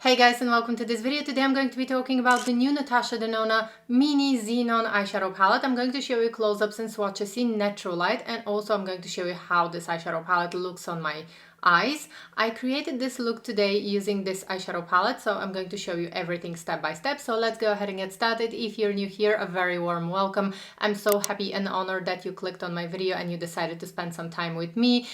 Hey guys, and welcome to this video. Today I'm going to be talking about the new NATASHA DENONA Mini XENON eyeshadow palette. I'm going to show you close-ups and swatches in natural light, and also I'm going to show you how this eyeshadow palette looks on my eyes. I created this look today using this eyeshadow palette, so I'm going to show you everything step by step. So let's go ahead and get started. If you're new here, a very warm welcome. I'm so happy and honored that you clicked on my video and you decided to spend some time with me.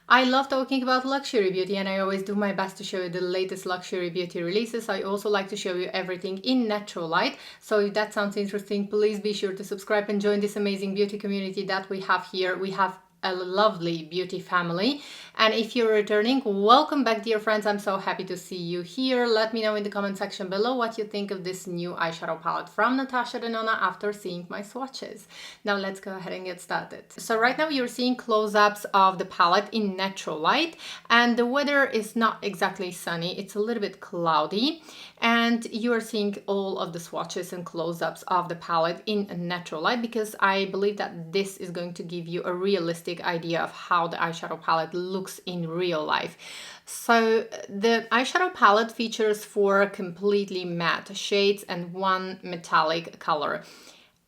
I love talking about luxury beauty, and I always do my best to show you the latest luxury beauty releases. I also like to show you everything in natural light. So if that sounds interesting, please be sure to subscribe and join this amazing beauty community that we have here. We have a lovely beauty family, and if you're returning, welcome back, dear friends. I'm so happy to see you here. Let me know in the comment section below what you think of this new eyeshadow palette from NATASHA DENONA after seeing my swatches. Now let's go ahead and get started. So right now you're seeing close-ups of the palette in natural light, and the weather is not exactly sunny. It's a little bit cloudy, and you are seeing all of the swatches and close-ups of the palette in natural light because I believe that this is going to give you a realistic idea of how the eyeshadow palette looks in real life. So the eyeshadow palette features 4 completely matte shades and 1 metallic color.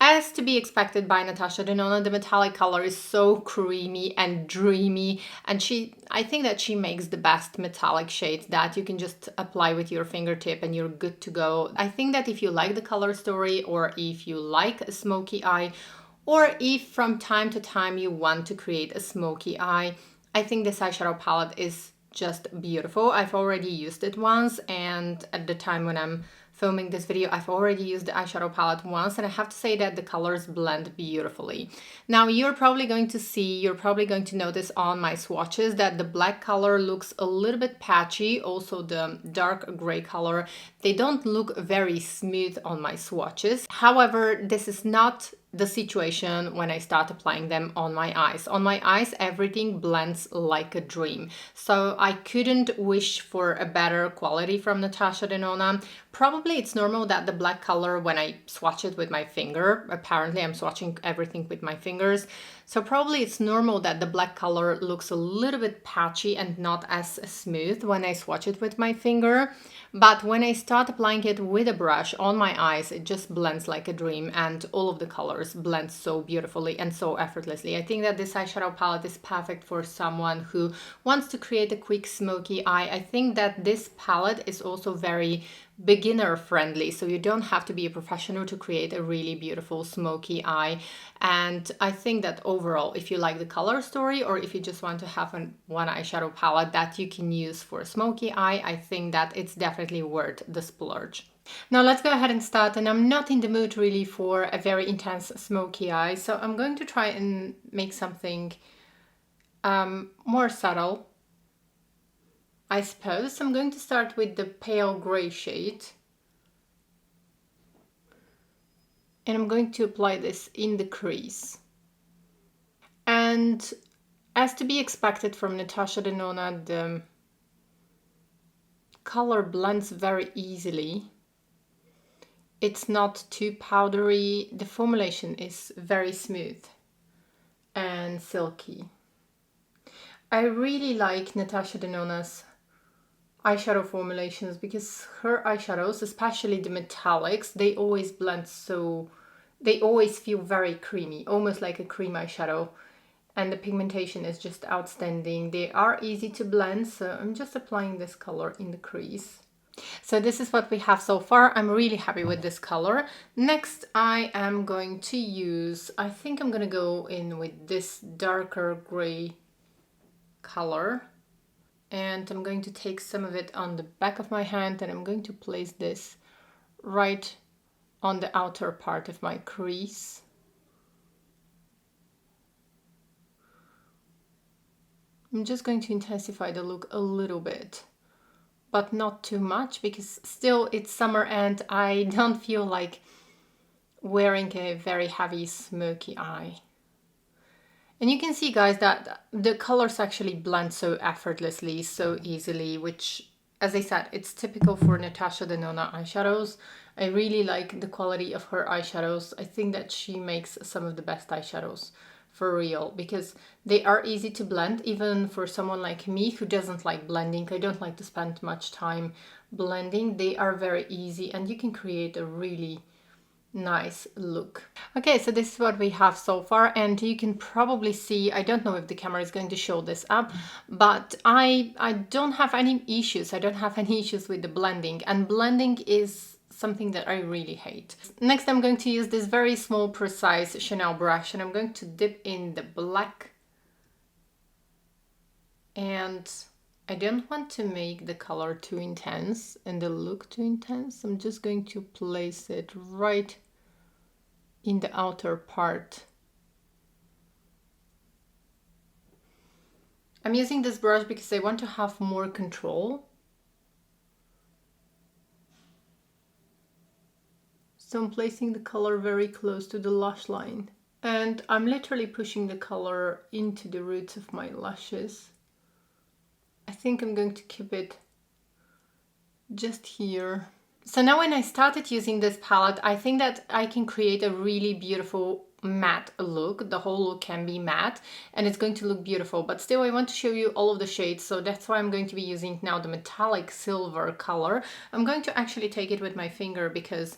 As to be expected by NATASHA DENONA, the metallic color is so creamy and dreamy, and I think that she makes the best metallic shades that you can just apply with your fingertip and you're good to go. I think that if you like the color story, or if you like a smoky eye, or if from time to time you want to create a smoky eye, I think this eyeshadow palette is just beautiful. I've already used it once, and at the time when I'm filming this video, I've already used the eyeshadow palette once, and I have to say that the colors blend beautifully. Now you're probably going to notice on my swatches that the black color looks a little bit patchy, also the dark gray color. They don't look very smooth on my swatches. However, this is not the situation when I start applying them on my eyes. On my eyes, everything blends like a dream. So I couldn't wish for a better quality from NATASHA DENONA. Probably it's normal that the black color, when I swatch it with my finger, apparently I'm swatching everything with my fingers, so probably it's normal that the black color looks a little bit patchy and not as smooth when I swatch it with my finger. But when I start applying it with a brush on my eyes, it just blends like a dream, and all of the colors blend so beautifully and so effortlessly. I think that this eyeshadow palette is perfect for someone who wants to create a quick smoky eye. I think that this palette is also very beginner friendly, so you don't have to be a professional to create a really beautiful smoky eye. And I think that overall, if you like the color story, or if you just want to have one eyeshadow palette that you can use for a smoky eye, I think that it's definitely worth the splurge. Now let's go ahead and start, and I'm not in the mood really for a very intense smoky eye, so I'm going to try and make something more subtle, I suppose. I'm going to start with the pale gray shade, and I'm going to apply this in the crease. And as to be expected from NATASHA DENONA, the color blends very easily. It's not too powdery. The formulation is very smooth and silky. I really like NATASHA DENONA's eyeshadow formulations because her eyeshadows, especially the metallics, they always blend they always feel very creamy, almost like a cream eyeshadow, and the pigmentation is just outstanding. They are easy to blend, so I'm just applying this color in the crease. So this is what we have so far. I'm really happy with this color. Next, I am going to use, I think I'm gonna go in with this darker gray color, and I'm going to take some of it on the back of my hand, and I'm going to place this right on the outer part of my crease. I'm just going to intensify the look a little bit, but not too much, because still it's summer and I don't feel like wearing a very heavy smoky eye. And you can see, guys, that the colors actually blend so effortlessly, so easily, which, as I said, it's typical for NATASHA DENONA eyeshadows. I really like the quality of her eyeshadows. I think that she makes some of the best eyeshadows for real, because they are easy to blend, even for someone like me who doesn't like blending. I don't like to spend much time blending. They are very easy and you can create a really nice look. Okay, so this is what we have so far, and you can probably see, I don't know if the camera is going to show this up, but I don't have any issues. I don't have any issues with the blending, and blending is something that I really hate. Next, I'm going to use this very small, precise Chanel brush, and I'm going to dip in the black, and I don't want to make the color too intense and the look too intense. I'm just going to place it right in the outer part. I'm using this brush because I want to have more control. So I'm placing the color very close to the lash line. And I'm literally pushing the color into the roots of my lashes. I think I'm going to keep it just here. So now when I started using this palette, I think that I can create a really beautiful matte look. The whole look can be matte and it's going to look beautiful, but still I want to show you all of the shades. So that's why I'm going to be using now the metallic silver color. I'm going to actually take it with my finger because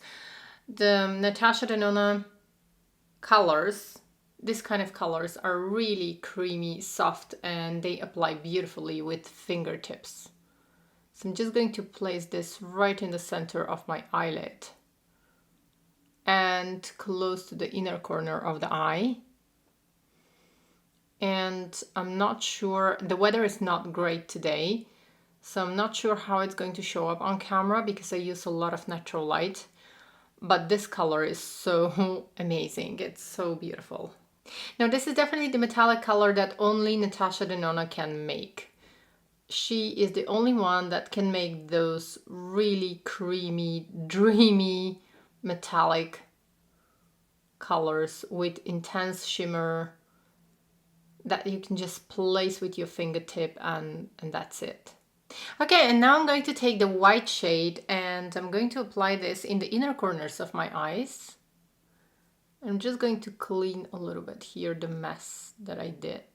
the NATASHA DENONA colors, this kind of colors, are really creamy, soft, and they apply beautifully with fingertips. So I'm just going to place this right in the center of my eyelid and close to the inner corner of the eye. And I'm not sure, the weather is not great today, so I'm not sure how it's going to show up on camera because I use a lot of natural light. But this color is so amazing. It's so beautiful. Now this is definitely the metallic color that only NATASHA DENONA can make. She is the only one that can make those really creamy, dreamy, metallic colors with intense shimmer that you can just place with your fingertip and that's it. Okay, and now I'm going to take the white shade and I'm going to apply this in the inner corners of my eyes. I'm just going to clean a little bit here the mess that I did.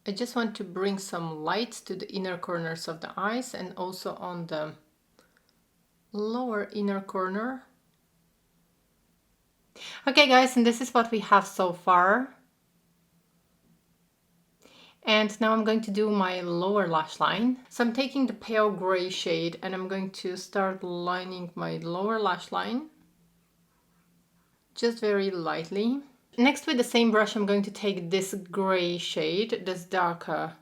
I just want to bring some light to the inner corners of the eyes and also on the lower inner corner. Okay guys, and this is what we have so far. And now I'm going to do my lower lash line. So I'm taking the pale gray shade and I'm going to start lining my lower lash line. Just very lightly. Next, with the same brush, I'm going to take this gray shade, this darker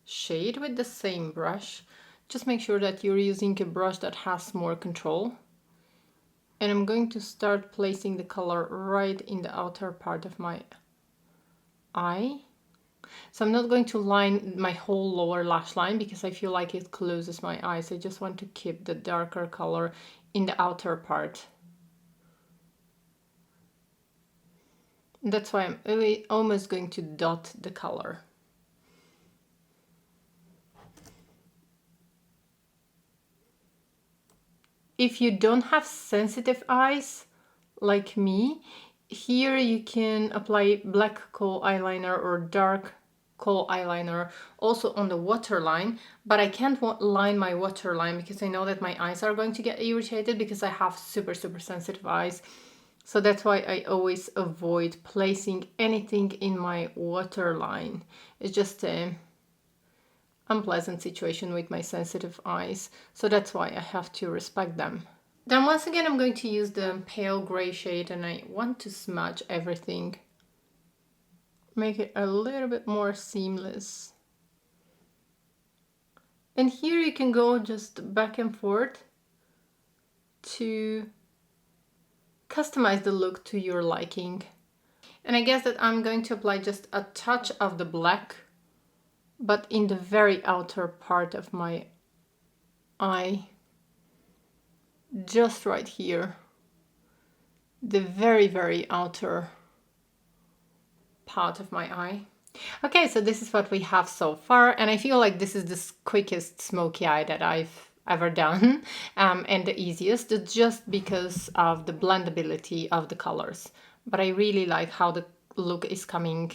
shade with the same brush. Just make sure that you're using a brush that has more control. And I'm going to start placing the color right in the outer part of my eye. So I'm not going to line my whole lower lash line because I feel like it closes my eyes. I just want to keep the darker color in the outer part. That's why I'm almost going to dot the color. If you don't have sensitive eyes like me, here you can apply black kohl eyeliner or dark kohl eyeliner also on the waterline, but I can't line my waterline because I know that my eyes are going to get irritated because I have super sensitive eyes. So that's why I always avoid placing anything in my waterline. It's just an unpleasant situation with my sensitive eyes. So that's why I have to respect them. Then once again, I'm going to use the pale gray shade and I want to smudge everything. Make it a little bit more seamless. And here you can go just back and forth to customize the look to your liking. And I guess that I'm going to apply just a touch of the black, but in the very outer part of my eye. Just right here. The very outer part of my eye. Okay, so this is what we have so far, and I feel like this is the quickest smoky eye that I've ever done, and the easiest, just because of the blendability of the colors. But I really like how the look is coming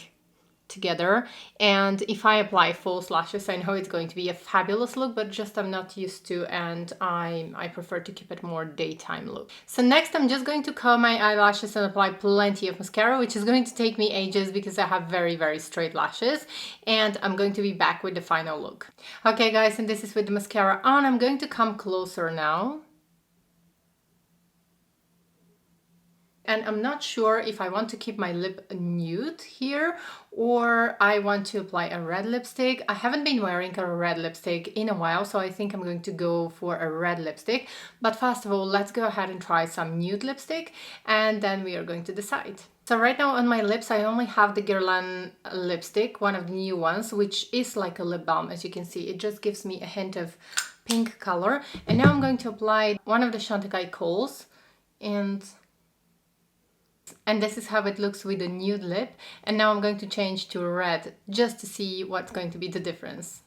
together, and if I apply false lashes, I know it's going to be a fabulous look, but just I'm not used to, and I prefer to keep it more daytime look. So next I'm just going to curl my eyelashes and apply plenty of mascara, which is going to take me ages because I have very straight lashes, and I'm going to be back with the final look. Okay guys, and this is with the mascara on. I'm going to come closer now. And I'm not sure if I want to keep my lip nude here or I want to apply a red lipstick. I haven't been wearing a red lipstick in a while, so I think I'm going to go for a red lipstick. But first of all, let's go ahead and try some nude lipstick, and then we are going to decide. So right now on my lips, I only have the Guerlain lipstick, one of the new ones, which is like a lip balm. As you can see, it just gives me a hint of pink color. And now I'm going to apply one of the Chantecaille Kohl's, and this is how it looks with a nude lip. And now I'm going to change to red just to see what's going to be the difference.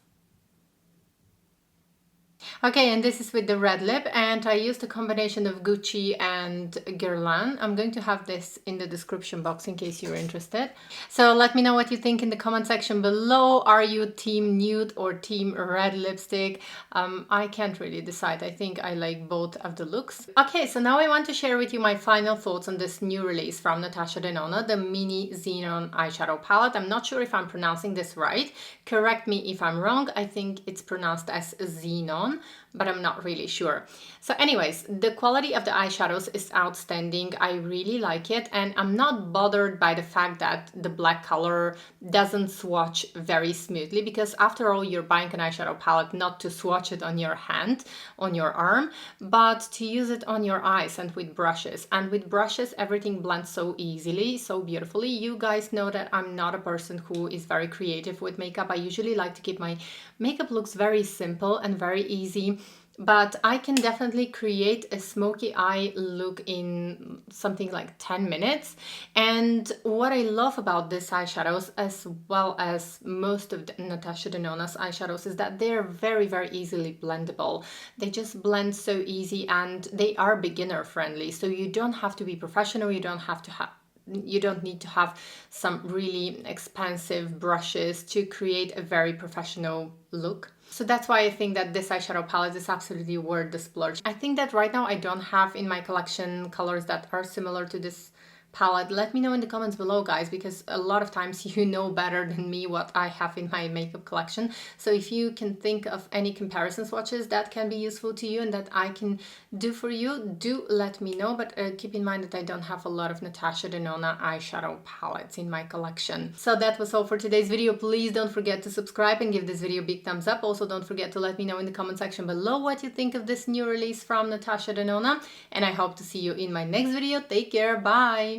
Okay, and this is with the red lip, and I used a combination of Gucci and Guerlain. I'm going to have this in the description box in case you're interested. So let me know what you think in the comment section below. Are you team nude or team red lipstick? I can't really decide. I think I like both of the looks. Okay, so now I want to share with you my final thoughts on this new release from Natasha Denona, the Mini Xenon eyeshadow palette. I'm not sure if I'm pronouncing this right. Correct me if I'm wrong. I think it's pronounced as Xenon, but I'm not really sure. So anyways, the quality of the eyeshadows is outstanding. I really like it, and I'm not bothered by the fact that the black color doesn't swatch very smoothly, because after all, you're buying an eyeshadow palette not to swatch it on your hand, on your arm, but to use it on your eyes and with brushes. And with brushes, everything blends so easily, so beautifully. You guys know that I'm not a person who is very creative with makeup. I usually like to keep my makeup looks very simple and very easy, but I can definitely create a smoky eye look in something like 10 minutes. And what I love about these eyeshadows, as well as most of Natasha Denona's eyeshadows, is that they're very easily blendable. They just blend so easy, and they are beginner friendly. So you don't have to be professional, you don't need to have some really expensive brushes to create a very professional look. So that's why I think that this eyeshadow palette is absolutely worth the splurge. I think that right now I don't have in my collection colors that are similar to this palette. Let me know in the comments below, guys, because a lot of times you know better than me what I have in my makeup collection. So if you can think of any comparison swatches that can be useful to you and that I can do for you, do let me know. But keep in mind that I don't have a lot of Natasha Denona eyeshadow palettes in my collection. So that was all for today's video. Please don't forget to subscribe and give this video a big thumbs up. Also, don't forget to let me know in the comment section below what you think of this new release from Natasha Denona. And I hope to see you in my next video. Take care. Bye.